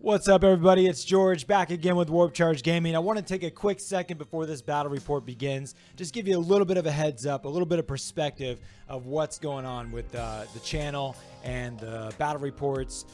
What's up, everybody? It's George back again with Warp Charge Gaming. I want to take a quick second before this battle report begins. Just give you a little bit of a heads up, a little bit of perspective of what's going on with the channel and the battle reports.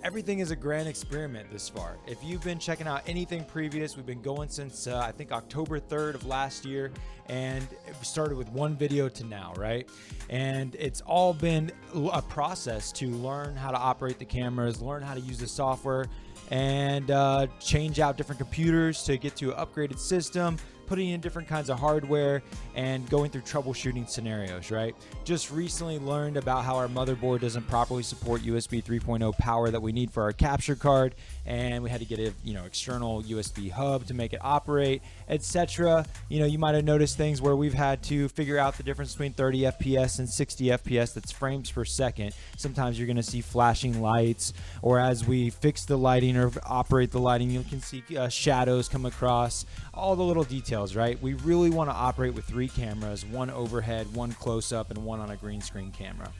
Everything is a grand experiment this far. If you've been checking out anything previous, we've been going since I think October 3rd of last year, and it started with one video to now, right? And it's all been a process to learn how to operate the cameras, learn how to use the software, and change out different computers to get to an upgraded system, putting in different kinds of hardware, and going through troubleshooting scenarios, right? Just recently learned about how our motherboard doesn't properly support USB 3.0 power that we need for our capture card, and we had to get a external USB hub to make it operate, etc. You might have noticed things where we've had to figure out the difference between 30 FPS and 60 FPS, that's frames per second. Sometimes you're going to see flashing lights, or as we fix the lighting or operate the lighting, you can see shadows come across, all the little details, right? We really want to operate with 3 cameras, one overhead, one close-up, and one on a green screen camera.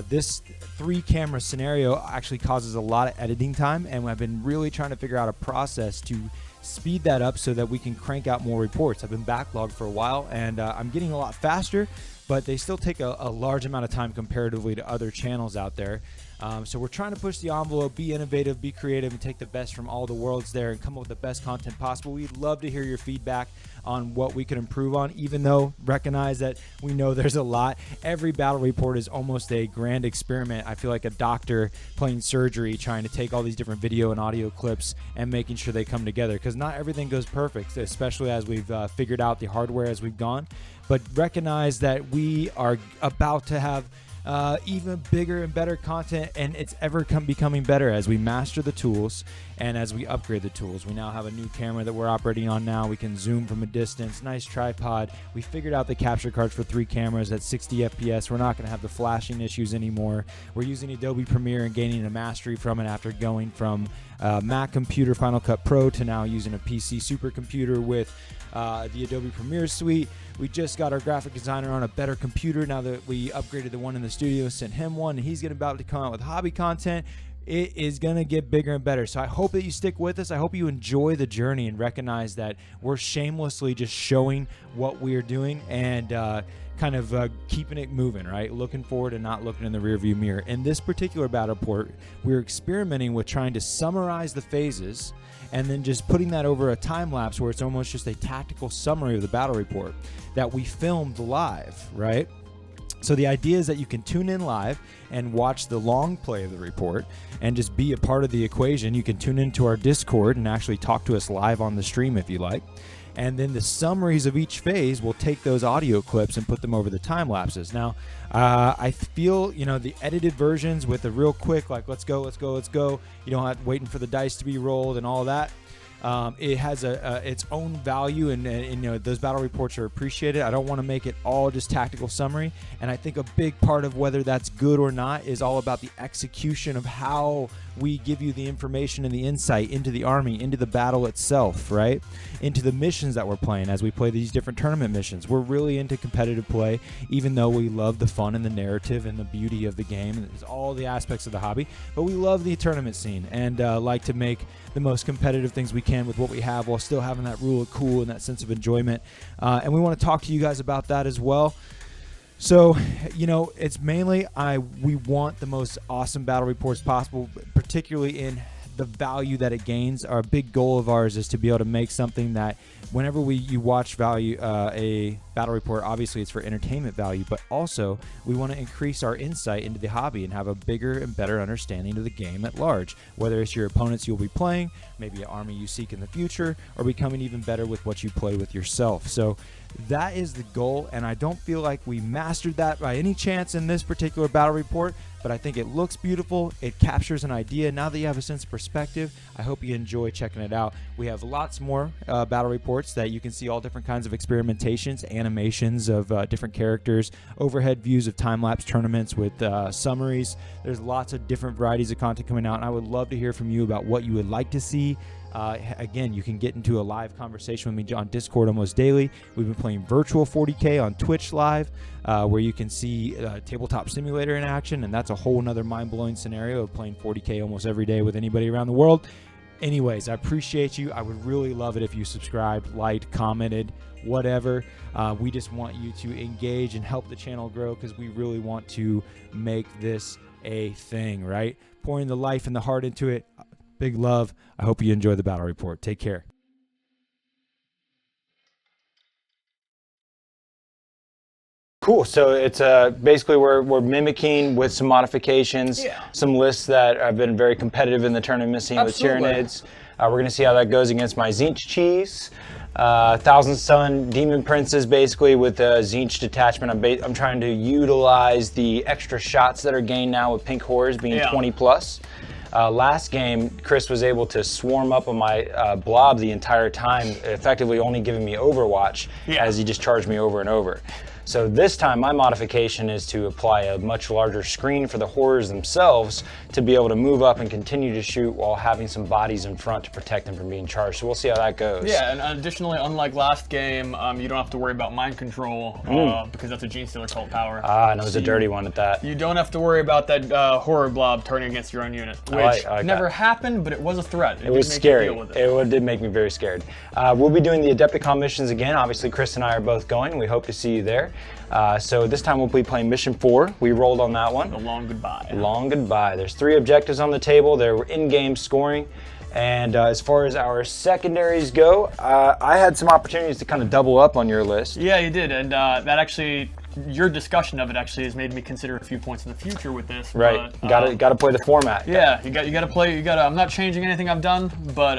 This 3 camera scenario actually causes a lot of editing time, and I've been really trying to figure out a process to speed that up so that we can crank out more reports. I've been backlogged for a while, and I'm getting a lot faster, but they still take a large amount of time comparatively to other channels out there. So we're trying to push the envelope, be innovative, be creative, and take the best from all the worlds there and come up with the best content possible. We'd love to hear your feedback on what we could improve on, even though recognize that we know there's a lot. Every battle report is almost a grand experiment. I feel like a doctor playing surgery, trying to take all these different video and audio clips and making sure they come together, because not everything goes perfect, especially as we've figured out the hardware as we've gone. But recognize that we are about to have even bigger and better content, and it's ever becoming better as we master the tools and as we upgrade the tools. We now have a new camera that we're operating on now. We can zoom from a distance, nice tripod. We figured out the capture cards for 3 cameras at 60 FPS. We're not going to have the flashing issues anymore. We're using Adobe Premiere and gaining a mastery from it after going from Mac computer Final Cut Pro to now using a PC supercomputer with the Adobe Premiere suite. We just got our graphic designer on a better computer now that we upgraded the one in the studio, sent him one, and he's about to come out with hobby content. It is going to get bigger and better. So I hope that you stick with us. I hope you enjoy the journey and recognize that we're shamelessly just showing what we're doing and kind of keeping it moving, right? Looking forward and not looking in the rearview mirror. In this particular battle report, we're experimenting with trying to summarize the phases and then just putting that over a time lapse where it's almost just a tactical summary of the battle report that we filmed live, right? So the idea is that you can tune in live and watch the long play of the report and just be a part of the equation. You can tune into our Discord and actually talk to us live on the stream if you like. And then the summaries of each phase will take those audio clips and put them over the time lapses. Now, I feel, the edited versions with the real quick, like let's go, you don't have waiting for the dice to be rolled and all that. It has its own value, and those battle reports are appreciated. I don't want to make it all just tactical summary, and I think a big part of whether that's good or not is all about the execution of how we give you the information and the insight into the army, into the battle itself, right? Into the missions that we're playing as we play these different tournament missions. We're really into competitive play, even though we love the fun and the narrative and the beauty of the game and all the aspects of the hobby, but we love the tournament scene and like to make the most competitive things we can with what we have while still having that rule of cool and that sense of enjoyment. And we want to talk to you guys about that as well. So, it's mainly we want the most awesome battle reports possible, particularly in the value that it gains. Our big goal of ours is to be able to make something that whenever you watch a battle report, obviously it's for entertainment value, but also we want to increase our insight into the hobby and have a bigger and better understanding of the game at large, whether it's your opponents you'll be playing, maybe an army you seek in the future, or becoming even better with what you play with yourself. So that is the goal, and I don't feel like we mastered that by any chance in this particular battle report, but I think it looks beautiful. It captures an idea. Now that you have a sense of perspective, I hope you enjoy checking it out. We have lots more battle reports that you can see all different kinds of experimentations, animations of different characters, overhead views of time-lapse tournaments with summaries. There's lots of different varieties of content coming out, and I would love to hear from you about what you would like to see Again, you can get into a live conversation with me on Discord almost daily. We've been playing virtual 40k on Twitch live, where you can see Tabletop Simulator in action, and that's a whole nother mind-blowing scenario of playing 40k almost every day with anybody around the world. Anyways, I appreciate you. I would really love it if you subscribed, liked, commented, whatever. We just want you to engage and help the channel grow, because we really want to make this a thing, right? Pouring the life and the heart into it. Big love. I hope you enjoy the battle report. Take care. Cool. So it's basically we're mimicking with some modifications, some lists that have been very competitive in the tournament scene with Tyranids. We're going to see how that goes against my Tzeentch cheese. Tson Demon Princes, basically with the Tzeentch detachment. I'm trying to utilize the extra shots that are gained now with pink horrors being 20 plus. Last game, Chris was able to swarm up on my blob the entire time, effectively only giving me Overwatch as he just charged me over and over. So this time my modification is to apply a much larger screen for the horrors themselves to be able to move up and continue to shoot while having some bodies in front to protect them from being charged. So we'll see how that goes. Yeah, and additionally, unlike last game, you don't have to worry about mind control because that's a Gene Stealer cult power. And it was a dirty one at that. You don't have to worry about that horror blob turning against your own unit, which never happened, but it was a threat. It was scary. It did make me very scared. We'll be doing the Adepticon missions again. Obviously, Chris and I are both going. We hope to see you there. So this time we'll be playing Mission 4. We rolled on that one. The Long Goodbye. Long Goodbye. There's 3 objectives on the table. They're in-game scoring. And as far as our secondaries go, I had some opportunities to kind of double up on your list. Yeah, you did. And that actually, your discussion of it actually has made me consider a few points in the future with this. Right. But, got to play the format. Yeah, you got to play. I'm not changing anything I've done, but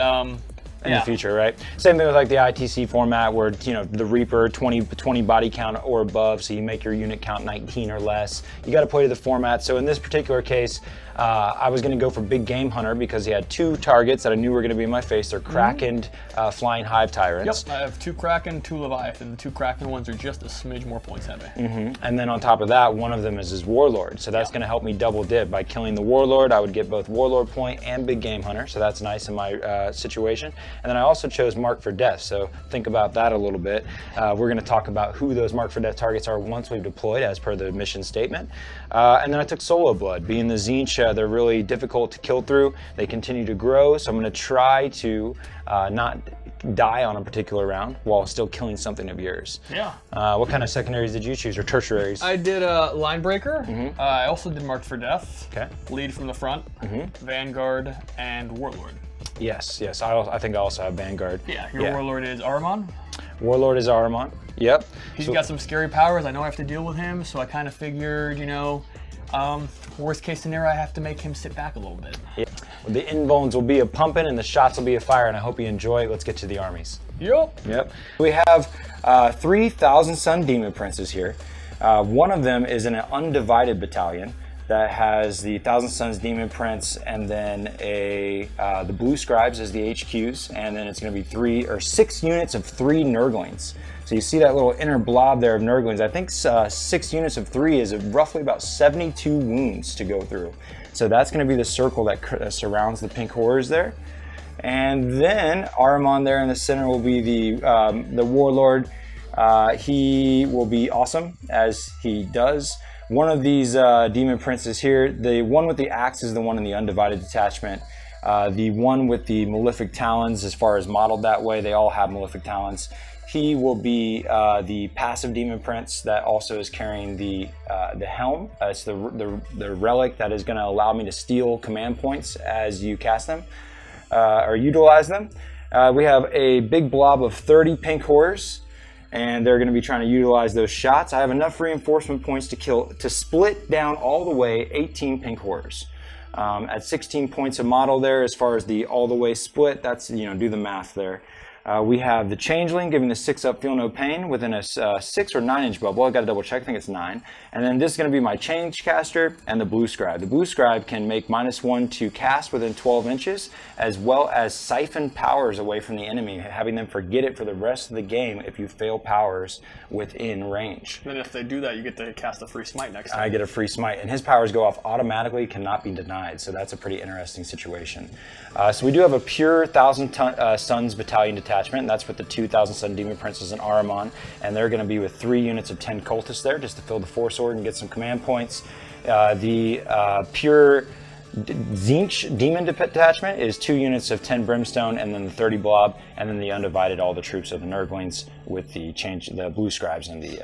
in the future, right? Same thing with like the ITC format where, you know, the Reaper 20 body count or above, so you make your unit count 19 or less. You got to play to the format. So in this particular case, I was going to go for Big Game Hunter because he had 2 targets that I knew were going to be in my face. They're Kraken, flying hive tyrants. Yep, I have 2 Kraken, 2 Leviathan. The 2 Kraken ones are just a smidge more points heavy. And then on top of that, one of them is his Warlord. So that's going to help me double dip. By killing the Warlord, I would get both Warlord point and Big Game Hunter. So that's nice in my situation. And then I also chose Mark for Death. So think about that a little bit. We're going to talk about who those Mark for Death targets are once we've deployed as per the mission statement. And then I took Solo Blood. Being the Tzeentch, they're really difficult to kill through. They continue to grow, so I'm going to try to not die on a particular round while still killing something of yours. Yeah. What kind of secondaries did you choose, or tertiaries? I did Line Breaker. I also did Mark for Death. Okay. Lead from the front. Vanguard and Warlord. Yes. I think I also have Vanguard. Yeah. Your Warlord is Ahriman. Warlord is Ahriman. Yep. He's got some scary powers. I know I have to deal with him, so I kind of figured, you know, worst case scenario, I have to make him sit back a little bit. Yeah. Well, the inbones will be a pumping and the shots will be a fire, and I hope you enjoy it. Let's get to the armies. Yep. We have 3,000 Sun Demon Princes here. One of them is in an undivided battalion that has the Thousand Suns Demon Prince, and then the Blue Scribes as the HQs, and then it's going to be 6 units of 3 Nurglings. So you see that little inner blob there of Nurglings. I think 6 units of 3 is roughly about 72 wounds to go through. So that's going to be the circle that surrounds the pink horrors there. And then Ahriman there in the center will be the Warlord. He will be awesome, as he does. One of these Demon Princes here, the one with the axe is the one in the undivided detachment. The one with the Malefic Talons, as far as modeled that way, they all have Malefic Talons. He will be the passive Demon Prince that also is carrying the helm. It's the relic that is going to allow me to steal command points as you cast them or utilize them. We have a big blob of 30 pink horrors, and they're going to be trying to utilize those shots. I have enough reinforcement points to split down all the way 18 pink horrors. At 16 points a model there, as far as the all the way split, that's, you know, do the math there. We have the Changeling giving the 6-up Feel No Pain within a 6 or 9 inch bubble. I got to double check. I think it's 9. And then this is going to be my Change Caster and the Blue Scribe. The Blue Scribe can make -1 to cast within 12 inches, as well as siphon powers away from the enemy, having them forget it for the rest of the game if you fail powers within range. Then if they do that, you get to cast a free smite next time. I get a free smite, and his powers go off automatically, cannot be denied. So that's a pretty interesting situation. So we do have a pure 1,000 Suns Battalion detachment, and that's with the 2,000 Sun Demon Princes and Ahriman, and they're going to be with 3 units of 10 Cultists there, just to fill the Force Order and get some command points. The pure Tzeentch Demon Detachment is 2 units of 10 Brimstone, and then the 30 Blob, and then the Undivided, all the troops of the Nurglings with the Blue Scribes and the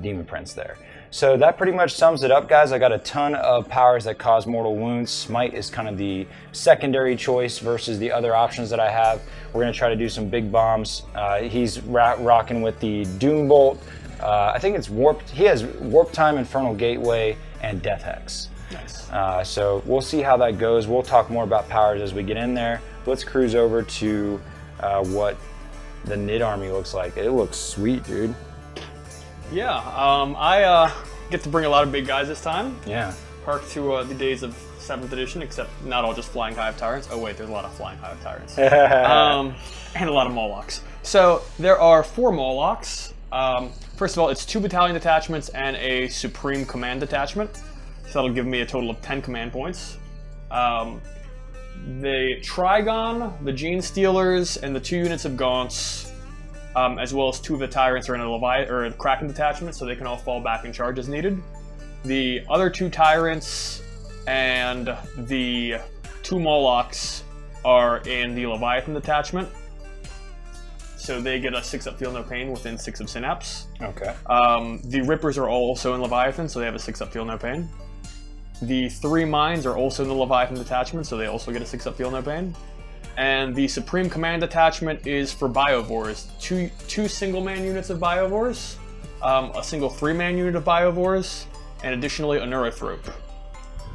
Demon Prince there. So that pretty much sums it up, guys. I got a ton of powers that cause mortal wounds. Smite is kind of the secondary choice versus the other options that I have. We're going to try to do some big bombs. He's rocking with the Doom Bolt. I think it's warped. He has Warp Time, Infernal Gateway, and Death Hex. Nice. So we'll see how that goes. We'll talk more about powers as we get in there. Let's cruise over to what the Nid army looks like. It looks sweet, dude. Yeah, I get to bring a lot of big guys this time. Yeah. Hark to the days of 7th edition, except not all just flying hive tyrants. Oh wait, there's a lot of flying hive tyrants. And a lot of Mawlocs. So there are 4 Mawlocs. First of all, it's 2 battalion detachments and a supreme command detachment. So that'll give me a total of 10 command points. The Trygon, the Gene Stealers, and the 2 units of Gaunts, as well as 2 of the Tyrants are in a Kraken detachment, so they can all fall back and charge as needed. The other 2 Tyrants and the 2 Mawlocs are in the Leviathan detachment, so they get a 6-up Feel No Pain within 6 of Synapse. Okay. The Rippers are also in Leviathan, so they have a 6-up Feel No Pain. The 3 Mines are also in the Leviathan detachment, so they also get a 6-up Feel No Pain. And the Supreme Command Detachment is for biovores. 2 single-man units of biovores, a single 3-man unit of biovores, and additionally a Neurothrope.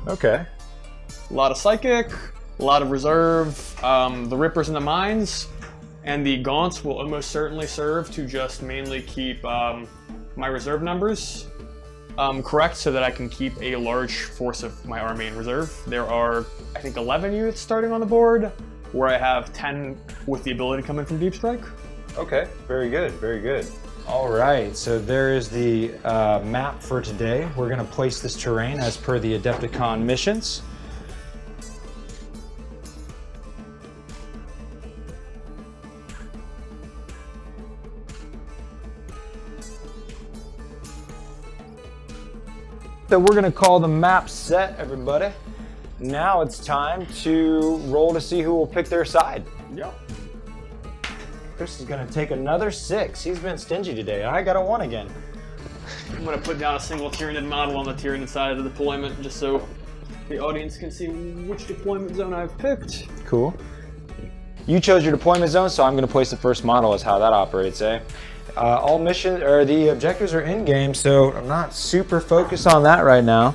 Okay. A lot of Psychic, a lot of Reserve, the Rippers and the Mines, and the Gaunts will almost certainly serve to just mainly keep my reserve numbers correct, so that I can keep a large force of my army in reserve. There are, I think, 11 units starting on the board, where I have 10 with the ability to come in from Deep Strike. Okay, very good, very good. All right, so there is the map for today. We're going to place this terrain as per the Adepticon missions. So we're going to call the map set, everybody. Now it's time to roll to see who will pick their side. Yep. Chris is going to take another 6. He's been stingy today. I got a 1 again. I'm going to put down a single Tyranid model on the Tyranid side of the deployment, just so the audience can see which deployment zone I've picked. Cool. You chose your deployment zone, so I'm going to place the first model as how that operates, eh? All missions, or the objectives are in-game, so I'm not super focused on that right now.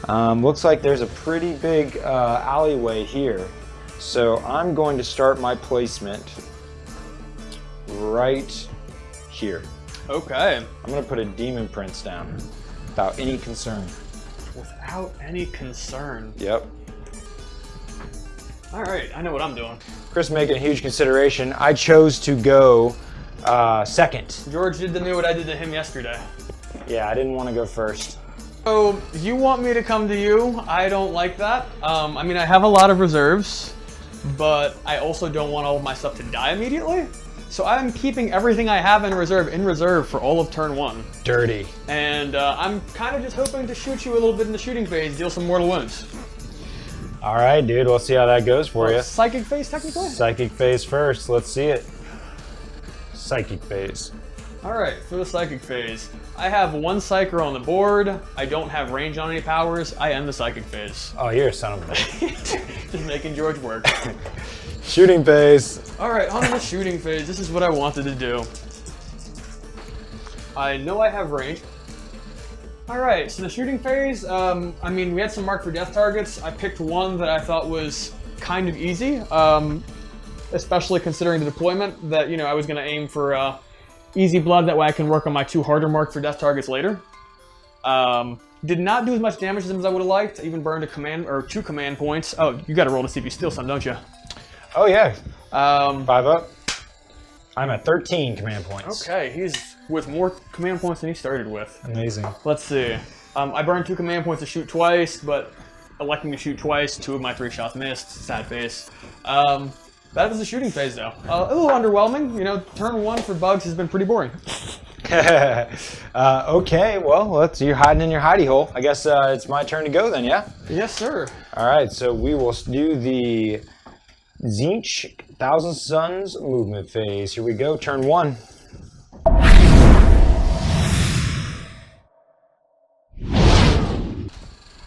Looks like there's a pretty big alleyway here. So I'm going to start my placement right here. Okay. I'm going to put a Demon Prince down without any concern. Without any concern. Yep. All right, I know what I'm doing. Chris making a huge consideration. I chose to go second. George did to me what I did to him yesterday. Yeah, I didn't want to go first. So, you want me to come to you? I don't like that. I mean, I have a lot of reserves, but I also don't want all of my stuff to die immediately. So I'm keeping everything I have in reserve for all of turn 1. Dirty. And I'm kind of just hoping to shoot you a little bit in the shooting phase, deal some mortal wounds. All right, dude, we'll see how that goes for you. Psychic phase, technically? Psychic phase first, let's see it. Psychic phase. All right, for the psychic phase, I have 1 psyker on the board. I don't have range on any powers. I end the psychic phase. Oh, you're a son of a bitch. Just making George work. Shooting phase. All right, on the shooting phase, this is what I wanted to do. I know I have range. All right, so the shooting phase, I mean, we had some mark for death targets. I picked one that I thought was kind of easy. especially considering the deployment, that, you know, I was going to aim for easy blood, that way I can work on my 2 harder mark for death targets later. Did not do as much damage to them as I would have liked. I even burned 2 command points. Oh, you got to roll to see if you steal some, don't you? Oh yeah. 5 up. I'm at 13 command points. Okay, he's with more command points than he started with. Amazing. Let's see. I burned 2 command points to shoot twice, but electing to shoot twice, 2 of my 3 shots missed. Sad face. That was the shooting phase, though. A little underwhelming. You know, turn 1 for bugs has been pretty boring. Okay, well, you're hiding in your hidey hole. I guess it's my turn to go then, yeah? Yes, sir. All right, so we will do the Tzeentch Thousand Suns movement phase. Here we go, turn 1.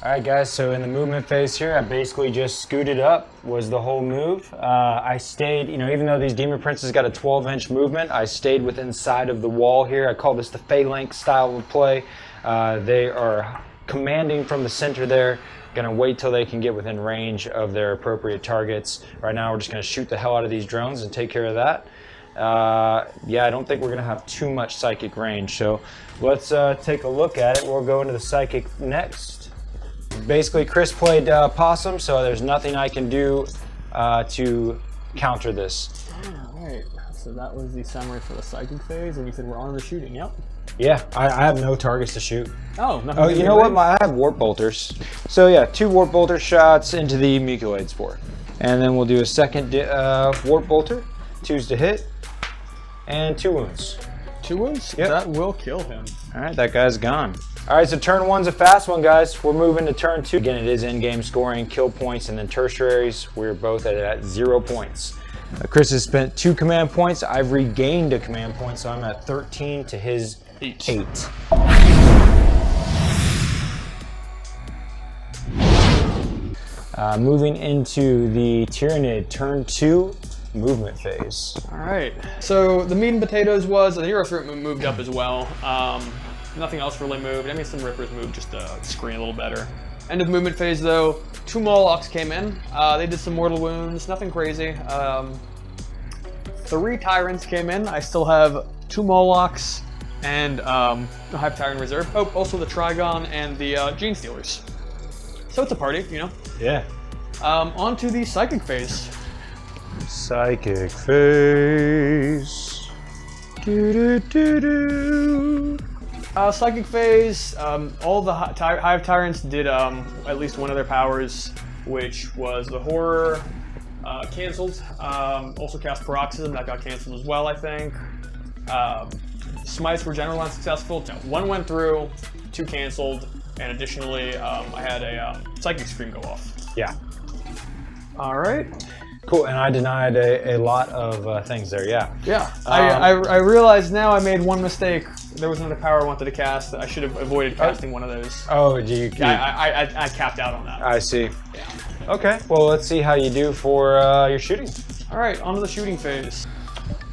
Alright guys, so in the movement phase here, I basically just scooted up, was the whole move. I stayed, you know, even though these Demon Princes got a 12-inch movement, I stayed within side of the wall here. I call this the phalanx style of play. They are commanding from the center there, gonna wait till they can get within range of their appropriate targets. Right now we're just gonna shoot the hell out of these drones and take care of that. Yeah, I don't think we're gonna have too much psychic range, so let's take a look at it. We'll go into the psychic next. Basically, Chris played Possum, so there's nothing I can do to counter this. Alright, so that was the summary for the psychic phase, and you said we're on the shooting, yep. Yeah, I have no targets to shoot. Oh, nothing. Oh, you know what? I have warp bolters. So yeah, 2 warp bolter shots into the mucoid spore. And then we'll do a second warp bolter, 2s to hit, and 2 wounds. 2 wounds? Yep. That will kill him. Alright, that guy's gone. Alright, so turn 1's a fast one, guys. We're moving to turn 2. Again, it is in-game scoring, kill points, and then tertiaries. We're both at 0 points. Chris has spent 2 command points. I've regained a command point, so I'm at 13 to his 8. Moving into the Tyranid turn 2 movement phase. All right. So the meat and potatoes was the hero fruit moved up as well. Nothing else really moved. I mean, some rippers moved just to screen a little better. End of movement phase though, 2 Mawlocs came in. They did some mortal wounds, nothing crazy. 3 tyrants came in. I still have 2 Mawlocs and the Hive Tyrant Reserve. Oh, also the Trygon and the Gene Stealers. So it's a party, you know? Yeah. On to the psychic phase. Psychic phase. Psychic phase, all the Hive Tyrants did at least one of their powers, which was the Horror, canceled. Also cast Paroxysm, that got canceled as well, I think. Smites were generally unsuccessful. 1 went through, 2 canceled, and additionally, I had a Psychic Scream go off. Yeah. All right. Cool, and I denied a lot of things there, yeah. Yeah, I realize now I made one mistake. There was another power I wanted to cast. I should have avoided casting one of those. Oh, do you? I capped out on that. I see. Yeah. Okay, well, let's see how you do for your shooting. All right, on to the shooting phase.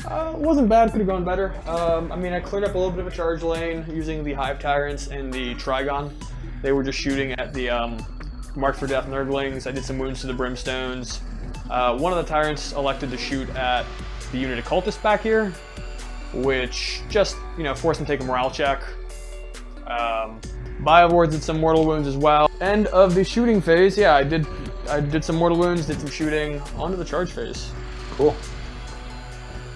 Wasn't bad, could have gone better. I mean, I cleared up a little bit of a charge lane using the Hive Tyrants and the Trygon. They were just shooting at the Marked for Death Nurglings. I did some wounds to the Brimstones. One of the Tyrants elected to shoot at the unit of Cultists back here, which just, you know, forced him to take a morale check. Biovores did some mortal wounds as well. End of the shooting phase, yeah, I did some mortal wounds, did some shooting. On to the charge phase. Cool.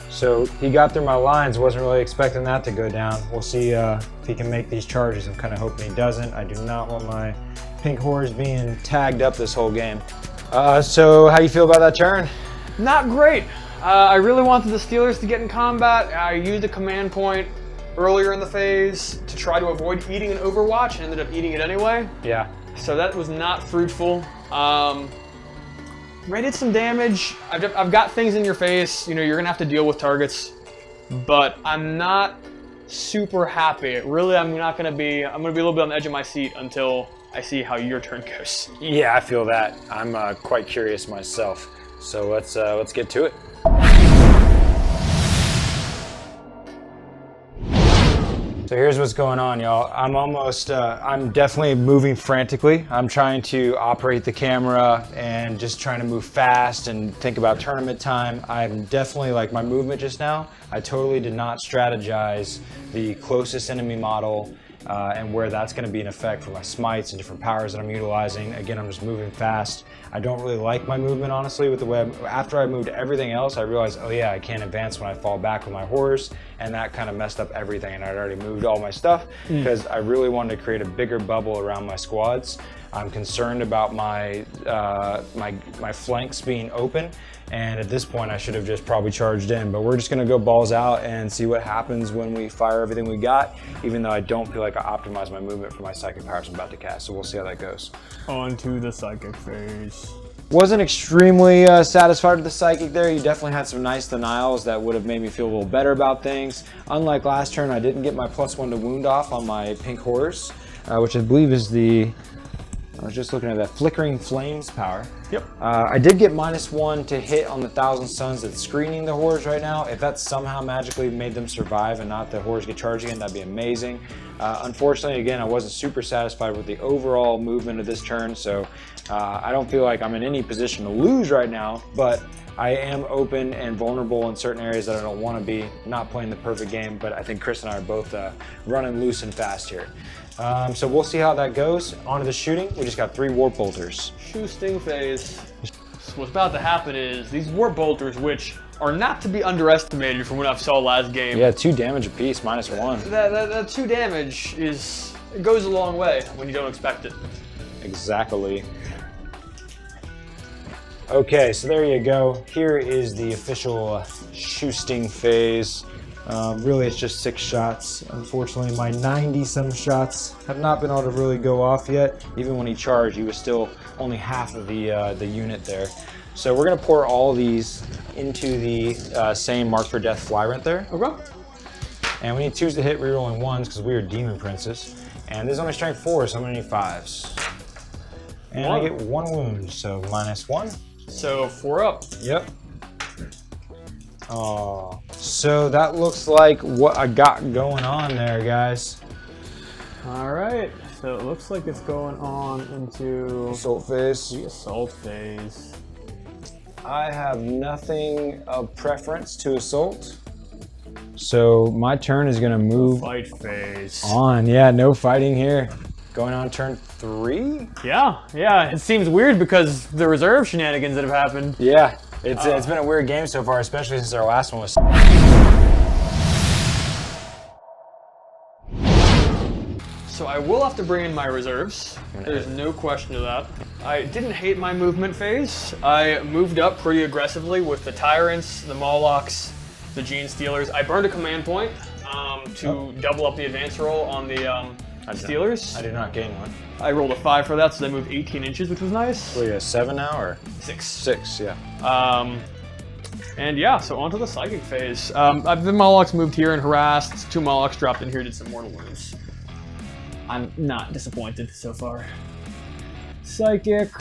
So he got through my lines, wasn't really expecting that to go down. We'll see if he can make these charges. I'm kind of hoping he doesn't. I do not want my pink horrors being tagged up this whole game. So how you feel about that turn? Not great. I really wanted the Steelers to get in combat. I used a command point earlier in the phase to try to avoid eating an Overwatch and ended up eating it anyway. Yeah. So that was not fruitful. I did some damage. I've got things in your face. You know, you're gonna have to deal with targets, but I'm not super happy. Really, I'm gonna be a little bit on the edge of my seat until I see how your turn goes. Yeah, I feel that. I'm quite curious myself. So let's get to it. 1 So here's what's going on, y'all. I'm definitely moving frantically. I'm trying to operate the camera and just trying to move fast and think about tournament time. I'm definitely, like my movement just now, I totally did not strategize the closest enemy model and where that's going to be in effect for my smites and different powers that I'm utilizing. Again, I'm just moving fast. I don't really like my movement, honestly, with the way after I moved everything else, I realized, oh yeah, I can't advance when I fall back with my horse, and that kind of messed up everything. And I'd already moved all my stuff because I really wanted to create a bigger bubble around my squads. I'm concerned about my my flanks being open, and at this point I should have just probably charged in, but we're just gonna go balls out and see what happens when we fire everything we got, even though I don't feel like I optimized my movement for my psychic powers I'm about to cast, so we'll see how that goes. On to the psychic phase. Wasn't extremely satisfied with the psychic there. You definitely had some nice denials that would have made me feel a little better about things. Unlike last turn, I didn't get my +1 to wound off on my pink horse, which I believe is the, I was just looking at that Flickering Flames power. Yep. I did get -1 to hit on the 1,000 Suns that's screening the horrors right now. If that somehow magically made them survive and not the horrors get charged again, that'd be amazing. Unfortunately, again, I wasn't super satisfied with the overall movement of this turn, so I don't feel like I'm in any position to lose right now, but I am open and vulnerable in certain areas that I don't want to be. Not playing the perfect game, but I think Chris and I are both running loose and fast here. So we'll see how that goes. On to the shooting. We just got 3 warp bolters. Shooting phase. So what's about to happen is these warp bolters, which are not to be underestimated from what I saw last game. Yeah, 2 damage apiece, -1. That 2 damage it goes a long way when you don't expect it. Exactly. Okay, so there you go. Here is the official shooting phase. Really, it's just 6 shots. Unfortunately, my 90-some shots have not been able to really go off yet. Even when he charged, he was still only half of the unit there. So we're gonna pour all of these into the same Mark for Death fly rent there. Okay. And we need 2s to hit, rerolling 1s because we are Demon Princes. And this is only strength 4, so I'm gonna need 5s. And I get 1 wound, so -1. So 4 up. Yep. Oh, so that looks like what I got going on there, guys. All right. So it looks like it's going on into Assault phase. the assault phase. I have nothing of preference to assault, so my turn is gonna move Fight phase. on. Yeah, no fighting here. Going on turn 3. Yeah. It seems weird because the reserve shenanigans that have happened. Yeah, it's been a weird game so far, especially since our last one was. So I will have to bring in my reserves. There's no question to that. I didn't hate my movement phase. I moved up pretty aggressively with the Tyrants, the Mawlocs, the Gene Stealers. I burned a command point to double up the advance roll on the Stealers. I did not gain one. I rolled a 5 for that, so they moved 18 inches, which was nice. What are you, 7 now or? 6. 6, yeah. And yeah, so onto the psychic phase. The Mawlocs moved here and harassed. 2 Mawlocs dropped in here, did some mortal wounds. I'm not disappointed so far. Psychic.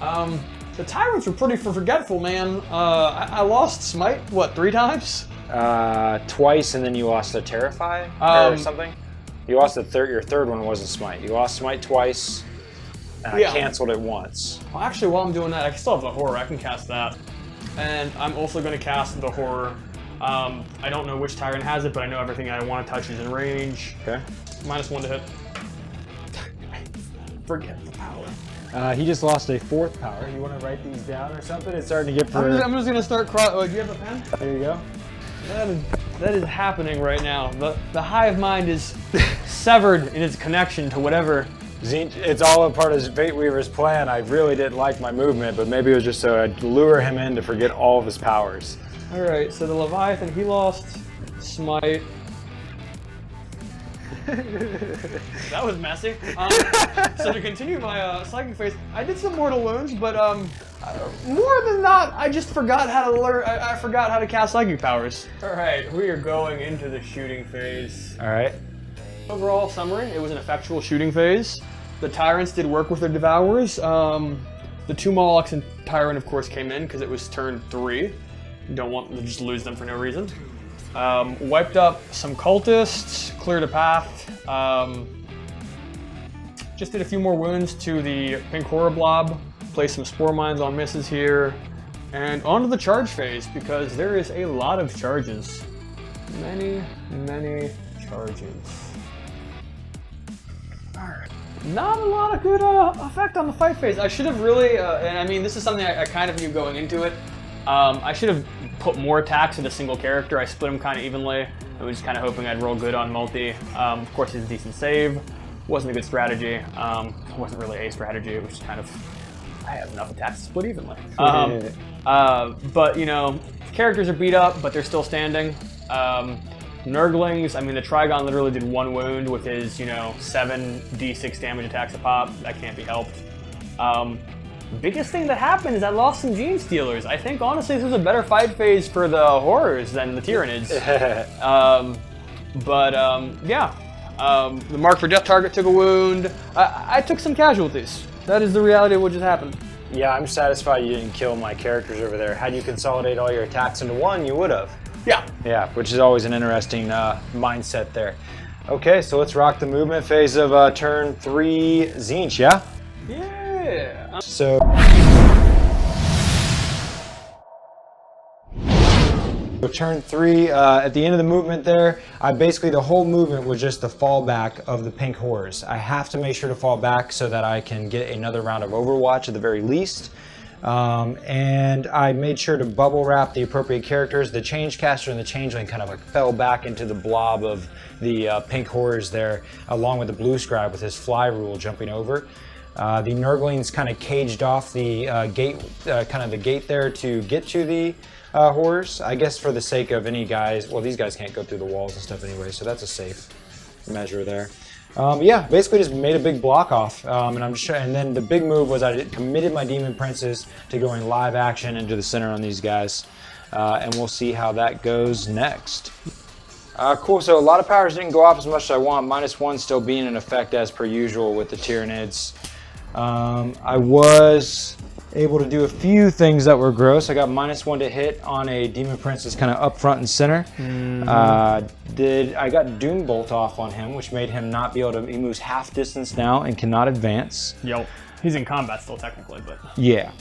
The Tyrants were pretty forgetful, man. I lost Smite, what, 3 times? Twice, and then you lost the Terrify or something? You lost your third one wasn't Smite. You lost Smite twice, and I canceled it once. Well, actually, while I'm doing that, I still have the Horror. I can cast that. And I'm also going to cast the Horror. I don't know which Tyrant has it, but I know everything I want to touch is in range. Okay. -1 to hit. Forget the power. He just lost a 4th power. You want to write these down or something? It's starting to get for... I'm just going to start do you have a pen? There you go. That is happening right now. The hive mind is severed in its connection to whatever. Tzeentch, it's all a part of Fate Weaver's plan. I really didn't like my movement, but maybe it was just so I'd lure him in to forget all of his powers. All right, so the Leviathan, he lost Smite. That was messy. So to continue my psychic phase, I did some mortal wounds, but more than that, I just forgot how to learn. I forgot how to cast psychic powers. All right, we are going into the shooting phase. All right. Overall summary, it was an effectual shooting phase. The Tyrants did work with their Devourers. The 2 Mawlocs and Tyrant, of course, came in because it was turn 3. You don't want to just lose them for no reason. Wiped up some cultists, cleared a path. Just did a few more wounds to the pink horror blob. Placed some spore mines on misses here. And on to the charge phase, because there is a lot of charges. Many, many charges. Alright. Not a lot of good effect on the fight phase. I should have really, and I mean, this is something I kind of knew going into it. I should have put more attacks into single character. I split them kind of evenly. I was just kind of hoping I'd roll good on multi. Of course, it's a decent save. Wasn't a good strategy. Wasn't really a strategy. It was just kind of, I have enough attacks to split evenly. But, you know, characters are beat up, but they're still standing. Nurglings, I mean, the Trygon literally did 1 wound with his, you know, 7d6 damage attacks a pop. That can't be helped. Biggest thing that happened is I lost some Gene Stealers. I think, honestly, this was a better fight phase for the Horrors than the Tyranids. Yeah. The Mark for Death target took a wound. I took some casualties. That is the reality of what just happened. Yeah, I'm satisfied you didn't kill my characters over there. Had you consolidated all your attacks into one, you would have. Yeah. Yeah, which is always an interesting mindset there. Okay, so let's rock the movement phase of turn 3 Tzeentch, yeah? Yeah. So turn 3, at the end of the movement there, basically the whole movement was just the fallback of the pink horrors. I have to make sure to fall back so that I can get another round of Overwatch at the very least. And I made sure to bubble wrap the appropriate characters. The Changecaster and the Changeling kind of like fell back into the blob of the pink horrors there, along with the Blue Scribe with his fly rule jumping over. The Nurglings kind of caged off the gate, the gate there to get to the horrors. I guess for the sake of any guys, well, these guys can't go through the walls and stuff anyway, so that's a safe measure there. Yeah, basically just made a big block off, and then the big move was I committed my Demon Princes to going live action into the center on these guys, and we'll see how that goes next. Cool, so a lot of powers didn't go off as much as I want, -1 still being in effect as per usual with the Tyranids. I was able to do a few things that were gross. I got -1 to hit on a Demon Princess kind of up front and center. I got Doom Bolt off on him, which made him not be able to, he moves half distance now and cannot advance. Yep. He's in combat still technically, but. Yeah.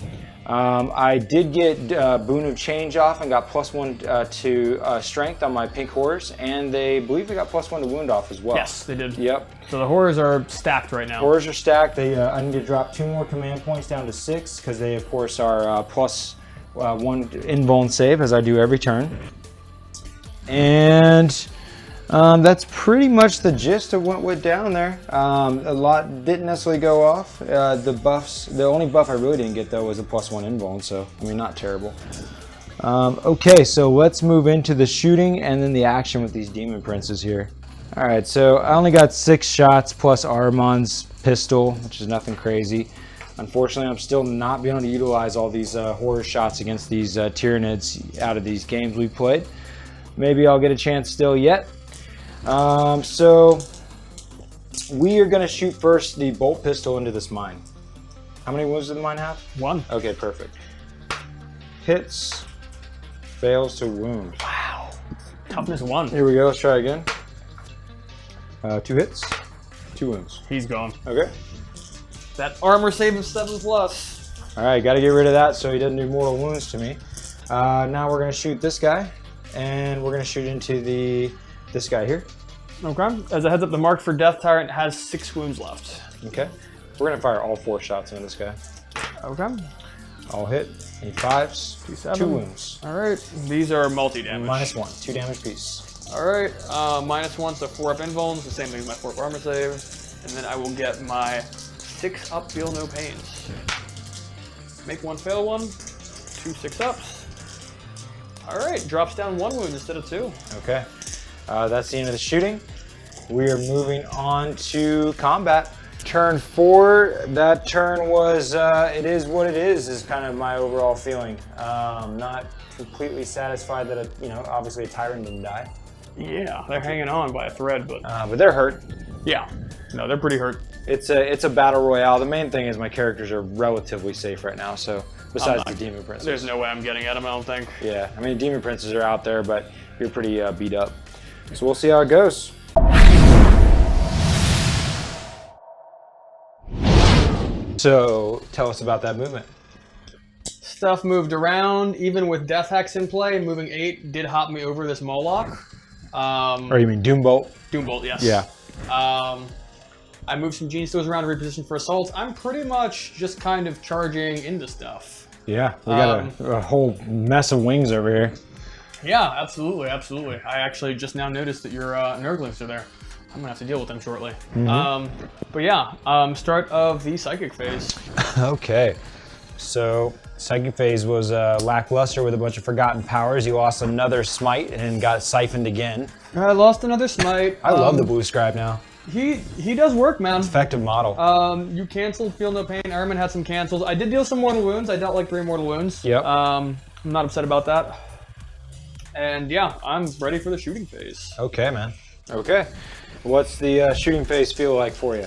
I did get Boon of Change off and got +1 to strength on my pink horrors, and they believe they got +1 to wound off as well. Yes, they did. Yep. So the horrors are stacked right now. Horrors are stacked. I need to drop 2 more command points down to 6 because they, of course, are +1 invuln save as I do every turn. And that's pretty much the gist of what went down there. A lot didn't necessarily go off. The only buff I really didn't get though was a +1 invuln, so I mean not terrible. Okay, so let's move into the shooting and then the action with these Demon Princes here. All right, so I only got 6 shots plus Ahriman's pistol, which is nothing crazy. Unfortunately, I'm still not being able to utilize all these horror shots against these Tyranids out of these games we played. Maybe I'll get a chance still yet. So we are going to shoot first the bolt pistol into this mine. How many wounds did the mine have? 1. Okay, perfect. Hits, fails to wound. Wow. Toughness 1. Here we go, let's try again. 2 hits, 2 wounds. He's gone. Okay. That armor save of 7+. All right, got to get rid of that so he doesn't do mortal wounds to me. Now we're going to shoot this guy, and we're going to shoot into this guy here. Okay. As a heads up, the Mark for Death Tyrant has 6 wounds left. Okay. We're going to fire all 4 shots into this guy. Okay. All hit. Any 5s. 2 wounds. All right. These are multi-damage. -1. 2 damage piece. All right. -1, so 4 up invulns, the same thing as my 4 up armor save. And then I will get my 6 up feel no pains. Make 1 fail 1. 2 6-ups. All right. Drops down 1 wound instead of 2. Okay. That's the end of the shooting. We are moving on to combat. Turn 4, that turn was, it is what it is kind of my overall feeling. Not completely satisfied that, obviously a Tyrant didn't die. Yeah, they're hanging on by a thread, but they're hurt. Yeah, no, they're pretty hurt. It's a battle royale. The main thing is my characters are relatively safe right now, so besides the Demon Princes. There's no way I'm getting at them, I don't think. Yeah, I mean, Demon Princes are out there, but you're pretty beat up. So we'll see how it goes. So tell us about that movement. Stuff moved around, even with Death Hex in play. Moving 8 did hop me over this Mawloc. Or you mean Doombolt? Doombolt, yes. Yeah. I moved some Gene Stealers around to reposition for assaults. I'm pretty much just kind of charging into stuff. Yeah, we got a whole mess of wings over here. Yeah, absolutely, absolutely. I actually just now noticed that your Nurglings are there. I'm gonna have to deal with them shortly. But yeah, start of the Psychic phase. Okay, so Psychic phase was lackluster with a bunch of forgotten powers. You lost another smite and got siphoned again. I lost another smite. I love the blue scribe now. He does work, man. Effective model. You canceled Feel No Pain. Ahriman had some cancels. I did deal some mortal wounds. I dealt like 3 mortal wounds. Yep. I'm not upset about that. And yeah, I'm ready for the shooting phase. Okay, man. Okay. What's the shooting phase feel like for you?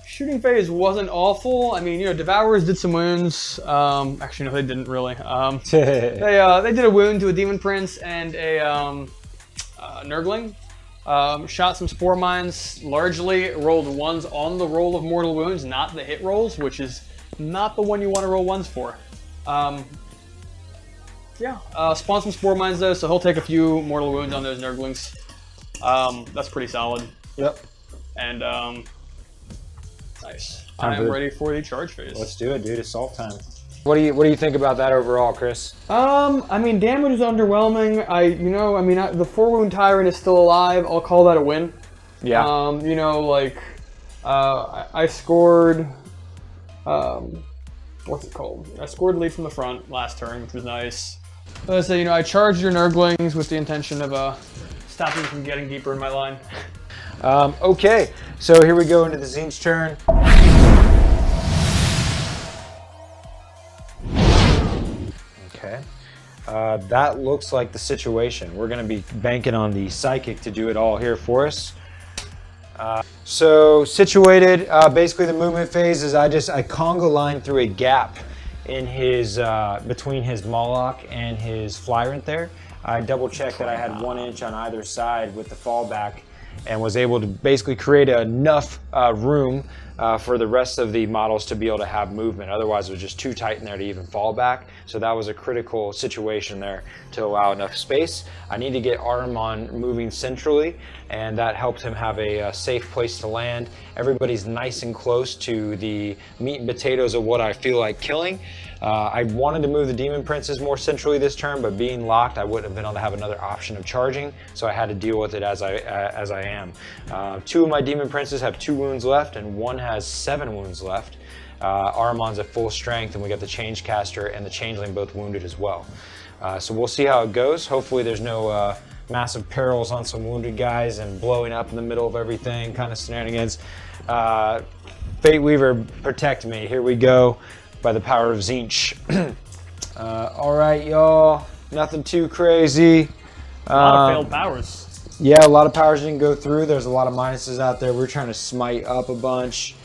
Shooting phase wasn't awful. I mean, you know, Devourers did some wounds. Actually, no, they didn't really. They did a wound to a Demon Prince and a Nurgling. Shot some Spore Mines. Largely rolled 1s on the roll of mortal wounds, not the hit rolls, which is not the one you want to roll 1s for. Spawn some Spore Mines though, so he'll take a few mortal wounds on those Nurglings. That's pretty solid. Yep. And nice. I'm ready for the charge phase. Let's do it, dude. Assault time. What do you think about that overall, Chris? I mean, damage is underwhelming. The 4-wound Tyrant is still alive. I'll call that a win. Yeah. I scored. What's it called? I scored lead from the front last turn, which was nice. But I charged your Nurglings with the intention of stopping from getting deeper in my line. Okay, so here we go into the Tzeentch turn. Okay, that looks like the situation. We're going to be banking on the Psychic to do it all here for us. So situated, basically the movement phase is I conga line through a gap in his between his Mawloc and his Flyrant there. I double checked that I had 1 inch on either side with the fallback and was able to basically create enough room for the rest of the models to be able to have movement. Otherwise it was just too tight in there to even fall back. So that was a critical situation there to allow enough space. I need to get Ahriman moving centrally, and that helped him have a safe place to land. Everybody's nice and close to the meat and potatoes of what I feel like killing. I wanted to move the Demon Princes more centrally this turn, but being locked, I wouldn't have been able to have another option of charging, so I had to deal with it as I am. 2 of my Demon Princes have 2 wounds left, and 1 has 7 wounds left. Ahriman's at full strength, and we got the Changecaster and the Changeling both wounded as well. So we'll see how it goes. Hopefully there's no massive perils on some wounded guys and blowing up in the middle of everything, kind of shenanigans. Fate Weaver, protect me. Here we go. By the power of Tzeentch. All right, y'all. Nothing too crazy. A lot of failed powers. Yeah, a lot of powers didn't go through. There's a lot of minuses out there. We're trying to smite up a bunch.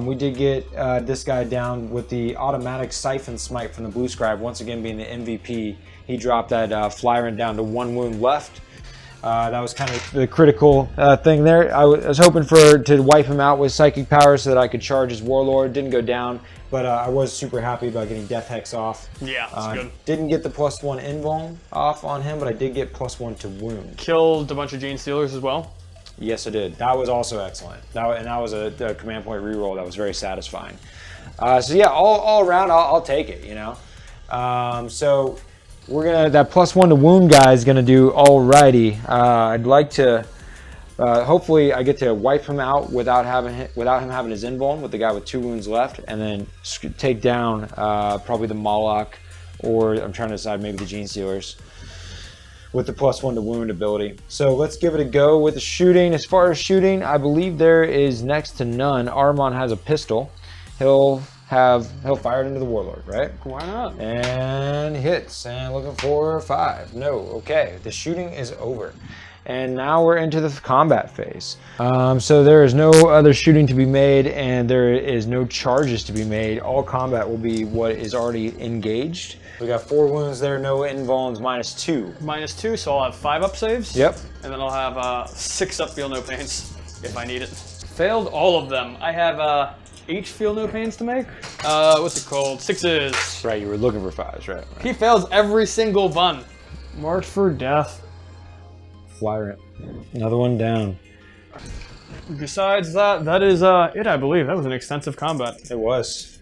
We did get this guy down with the automatic Siphon Smite from the Blue Scribe. Once again, being the MVP, he dropped that Flyrant down to 1 wound left. That was kind of the critical thing there. I was hoping to wipe him out with Psychic Power so that I could charge his Warlord. Didn't go down, but I was super happy about getting Death Hex off. Yeah, that's good. Didn't get the +1 invuln off on him, but I did get +1 to wound. Killed a bunch of Gene Stealers as well? Yes, I did. That was also excellent. That was a command point reroll that was very satisfying. So yeah, all around, I'll take it, you know. So we're gonna, that +1 to wound guy is gonna do alrighty. I'd like to, hopefully I get to wipe him out without him having his invuln with the guy with 2 wounds left, and then take down probably the Mawloc, or I'm trying to decide maybe the Gene Stealers with the +1 to wound ability. So let's give it a go with the shooting. As far as shooting, I believe there is next to none. Ahriman has a pistol. He'll fire it into the Warlord, right? Why not? And hits, and looking for 5. No, okay, the shooting is over. And now we're into the combat phase. So there is no other shooting to be made, and there is no charges to be made. All combat will be what is already engaged. We got 4 wounds there, no invulns, -2. -2, so I'll have 5 up saves. Yep. And then I'll have 6 up feel no pains if I need it. Failed all of them. I have 8 feel no pains to make. What's it called? 6s. Right, you were looking for 5s, right? He fails every single one. March for death. Fly ramp. Another one down. Besides that, that is it, I believe. That was an extensive combat. It was.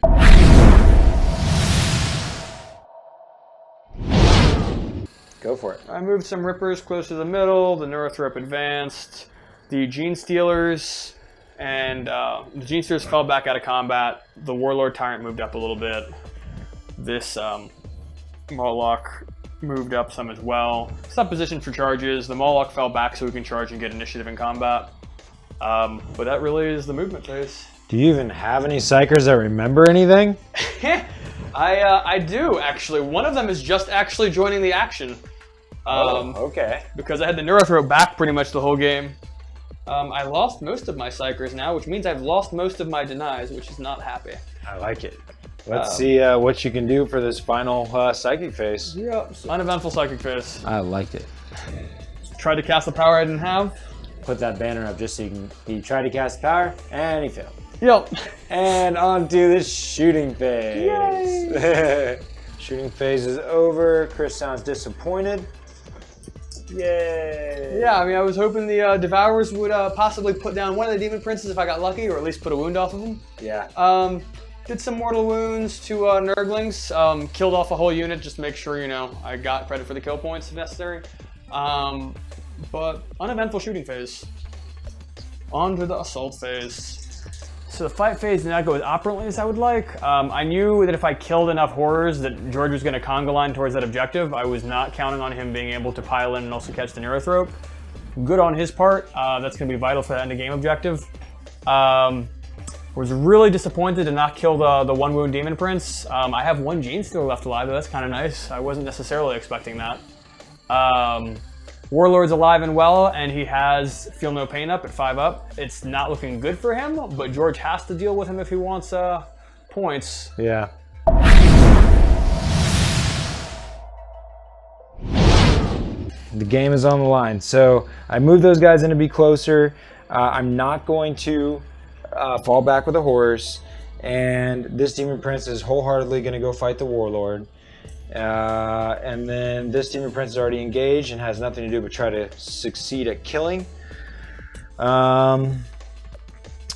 Go for it. I moved some Rippers close to the middle, the Neurothrop advanced, the Gene Stealers, and the Gene Stealers fell back out of combat. The Warlord Tyrant moved up a little bit. This Mawloc moved up some as well. It's not positioned for charges. The Mawloc fell back so we can charge and get initiative in combat. But that really is the movement phase. Do you even have any psychers that remember anything? I do, actually. One of them is just actually joining the action. Okay. Because I had the Neurothrop back pretty much the whole game. I lost most of my psychers now, which means I've lost most of my denies, which is not happy. I like it. Let's see what you can do for this final psychic phase. Yeah, uneventful psychic phase. I liked it. Tried to cast the power I didn't have. Put that banner up just so you can. He tried to cast power and he failed. Yep. And on to the shooting phase. Yay! Shooting phase is over. Chris sounds disappointed. Yay! Yeah, I mean, I was hoping the Devourers would possibly put down one of the Demon Princes if I got lucky, or at least put a wound off of them. Yeah. Did some mortal wounds to Nurglings. Killed off a whole unit just to make sure, you know, I got credit for the kill points if necessary. But uneventful shooting phase. On to the assault phase. So the fight phase did not go as operantly as I would like. I knew that if I killed enough horrors that George was going to conga line towards that objective. I was not counting on him being able to pile in and also catch the Neurothrop. Good on his part. That's going to be vital for that end of game objective. Was really disappointed to not kill the 1 wound Demon Prince. I have 1 Gene still left alive, but that's kind of nice. I wasn't necessarily expecting that. Warlord's alive and well, and he has Feel No Pain up at 5 up. It's not looking good for him, but George has to deal with him if he wants points. Yeah. The game is on the line. So I moved those guys in to be closer. I'm not going to fall back with the horrors. And this Demon Prince is wholeheartedly going to go fight the Warlord. And then this Demon Prince is already engaged and has nothing to do but try to succeed at killing.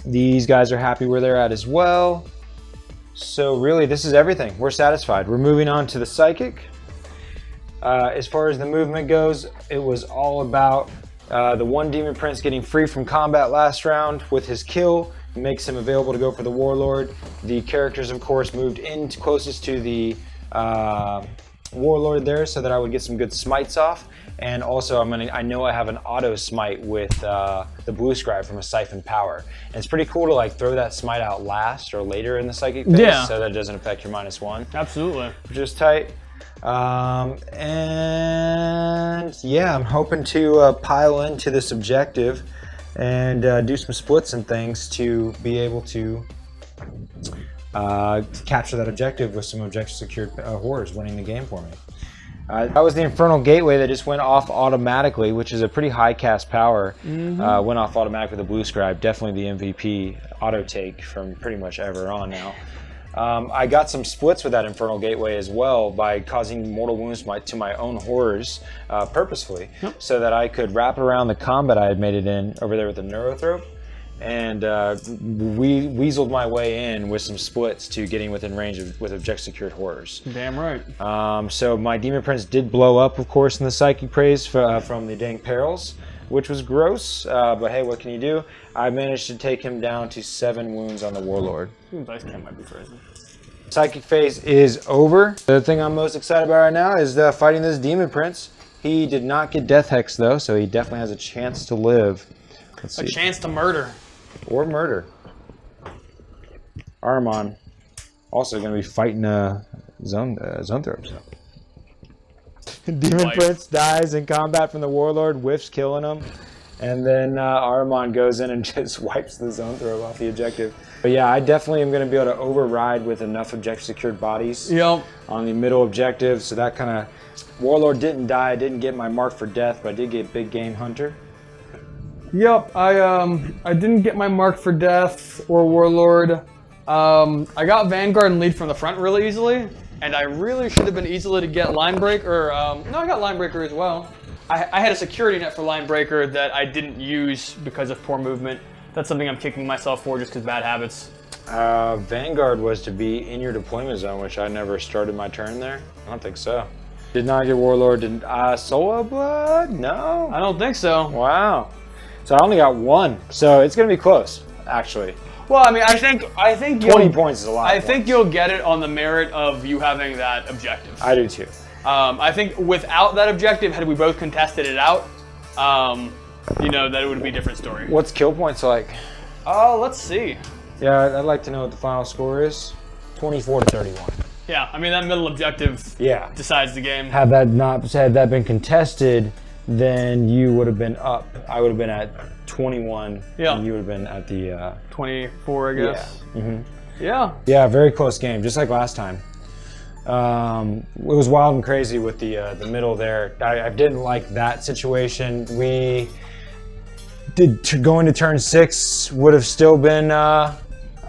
These guys are happy where they're at as well. So really, this is everything. We're satisfied. We're moving on to the Psychic. As far as the movement goes, it was all about the 1 Demon Prince getting free from combat last round with his kill. It makes him available to go for the Warlord. The characters, of course, moved in closest to the Warlord there so that I would get some good smites off. And also I know I have an auto smite with the blue scribe from a Siphon Power. And it's pretty cool to like throw that smite out last or later in the psychic phase so that it doesn't affect your -1. Absolutely. Which is tight. And yeah, I'm hoping to pile into this objective and do some splits and things to be able to capture that objective with some objective secured horrors winning the game for me. That was the Infernal Gateway that just went off automatically, which is a pretty high cast power. Went off automatically with the Blue Scribe, definitely the MVP auto take from pretty much ever on now. I got some splits with that Infernal Gateway as well by causing mortal wounds to my own horrors purposefully, so that I could wrap around the combat I had made it in over there with the Neurothrop, and weaseled my way in with some splits to getting within range with object secured horrors. Damn right. So my Demon Prince did blow up, of course, in the Psychic Praise from the dang perils, which was gross, but hey, what can you do? I managed to take him down to 7 wounds on the Warlord. Dice Cam might be frozen. Psychic phase is over. The thing I'm most excited about right now is fighting this Demon Prince. He did not get Death Hex though, so he definitely has a chance to live. Let's see. A chance to murder. Or murder. Ahriman also going to be fighting zone throws. Demon Like- Prince dies in combat from the Warlord, whiffs killing him. And then Ahriman goes in and just wipes the zone throw off the objective. But yeah, I definitely am going to be able to override with enough objective secured bodies on the middle objective. So that kind of... Warlord didn't die. I didn't get my mark for death, but I did get Big Game Hunter. Yep, I didn't get my mark for death or Warlord. I got Vanguard and lead from the front really easily, and I really should have been easily to get Linebreaker. No, I got Linebreaker as well. I had a security net for Linebreaker that I didn't use because of poor movement. That's something I'm kicking myself for just because bad habits. Vanguard was to be in your deployment zone, which I never started my turn there. I don't think so. Did not get Warlord. Did Soul Blood? No. I don't think so. Wow. So I only got one. So it's going to be close, actually. Well, I mean, I think 20 points is a lot. I think you'll get it on the merit of you having that objective. I do too. I think without that objective, had we both contested it out, you know, that it would be a different story. What's kill points like? Oh, let's see. Yeah, I'd like to know what the final score is. 24 to 31. Yeah, I mean, that middle objective decides the game. Had that been contested, then you would have been up. I would have been at 21, and you would have been at the 24, I guess. Yeah. Mm-hmm. Yeah. Yeah, very close game, just like last time. It was wild and crazy with the middle there. I didn't like that situation. We did going to turn 6 would have still been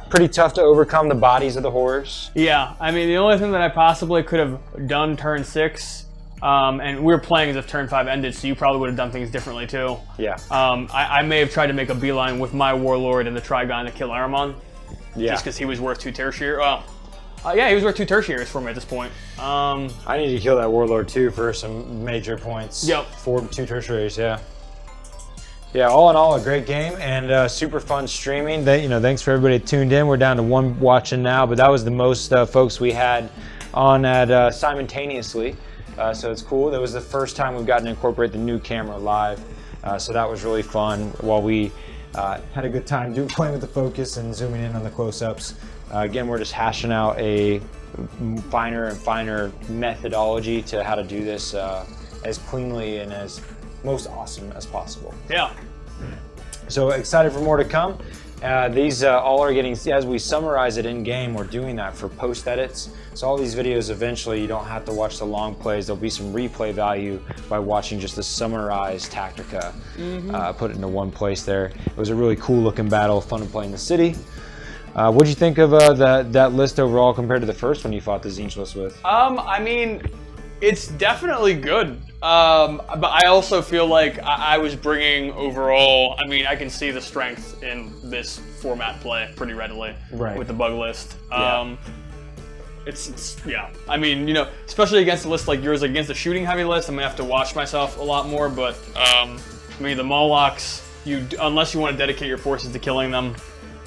pretty tough to overcome the bodies of the horrors. Yeah, I mean, the only thing that I possibly could have done turn 6, and we were playing as if turn 5 ended, so you probably would have done things differently too. Yeah. I may have tried to make a beeline with my Warlord and the Trygon to kill Ahriman. Yeah. Just because he was worth 2 tertiary. Yeah, he was worth 2 tertiaries for me at this point. I need to kill that Warlord too for some major points. Yep. 2 tertiaries, yeah. Yeah, all in all, a great game and super fun streaming. Thanks for everybody that tuned in. We're down to 1 watching now, but that was the most folks we had on at simultaneously. So it's cool. That was the first time we've gotten to incorporate the new camera live. So that was really fun while we had a good time playing with the focus and zooming in on the close-ups. Again, we're just hashing out a finer and finer methodology to how to do this as cleanly and as most awesome as possible. Yeah. So excited for more to come. These all are getting, as we summarize it in game, we're doing that for post edits. So all these videos eventually you don't have to watch the long plays. There'll be some replay value by watching just the summarized Tactica, put it into one place there. It was a really cool looking battle, fun to play in the city. What'd you think of that list overall compared to the first one you fought the Tzeentch list with? I mean, it's definitely good. But I also feel like I was bringing overall, I mean, I can see the strength in this format play pretty readily with the bug list. Yeah. I mean, especially against a list like yours, against a shooting heavy list, I'm gonna have to watch myself a lot more, but I mean, the Mawlocs, unless you want to dedicate your forces to killing them,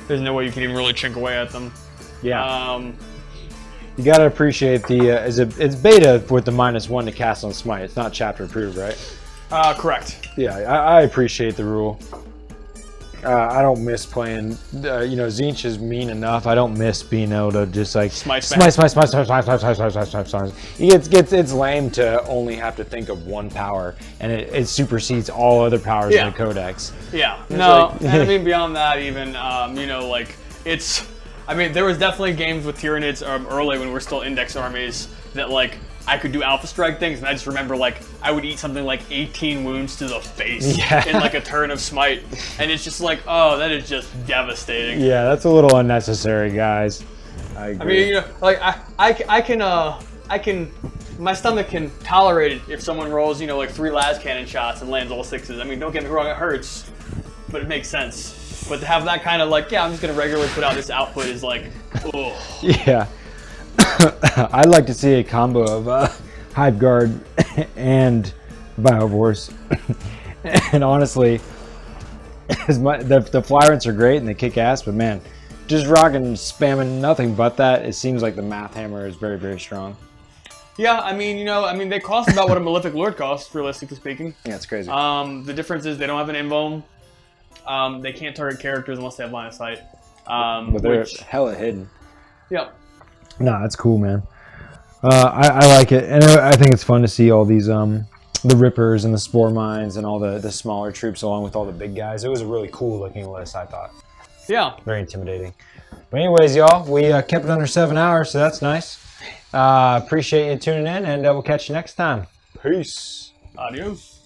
there's no way you can even really chink away at them. Yeah. You gotta appreciate it's beta with the -1 to cast on Smite. It's not chapter approved, right? Correct. Yeah, I appreciate the rule. I don't miss playing, Tzeentch is mean enough. I don't miss being able to just like smite. It's lame to only have to think of one power, and it supersedes all other powers in the codex. Yeah, no, and I mean beyond that even, I mean, there was definitely games with Tyranids early when we were still index armies that like I could do alpha strike things, and I just remember like I would eat something like 18 wounds to the face in like a turn of smite, and it's just like, oh, that is just devastating. Yeah, that's a little unnecessary, guys. I agree. I mean, like I can, my stomach can tolerate it if someone rolls, like 3 las cannon shots and lands all 6s. I mean, don't get me wrong, it hurts, but it makes sense. But to have that kind of like, I'm just gonna regularly put out this output is like, oh. Yeah. I'd like to see a combo of Hive Guard and biovores. And honestly, the Flyrants are great and they kick ass, but man, just rocking, spamming nothing but that, it seems like the math hammer is very, very strong. Yeah, I mean, they cost about what a Malefic Lord costs, realistically speaking. Yeah, it's crazy. The difference is they don't have an invuln. They can't target characters unless they have line of sight. But they're hella hidden. Yep. No, that's cool, man. I like it, and I think it's fun to see all these the Rippers and the Spore Mines and all the smaller troops along with all the big guys. It was a really cool looking list, I thought. Yeah. Very intimidating. But anyways, y'all, we kept it under 7 hours, so that's nice. Appreciate you tuning in, and we'll catch you next time. Peace. Adios.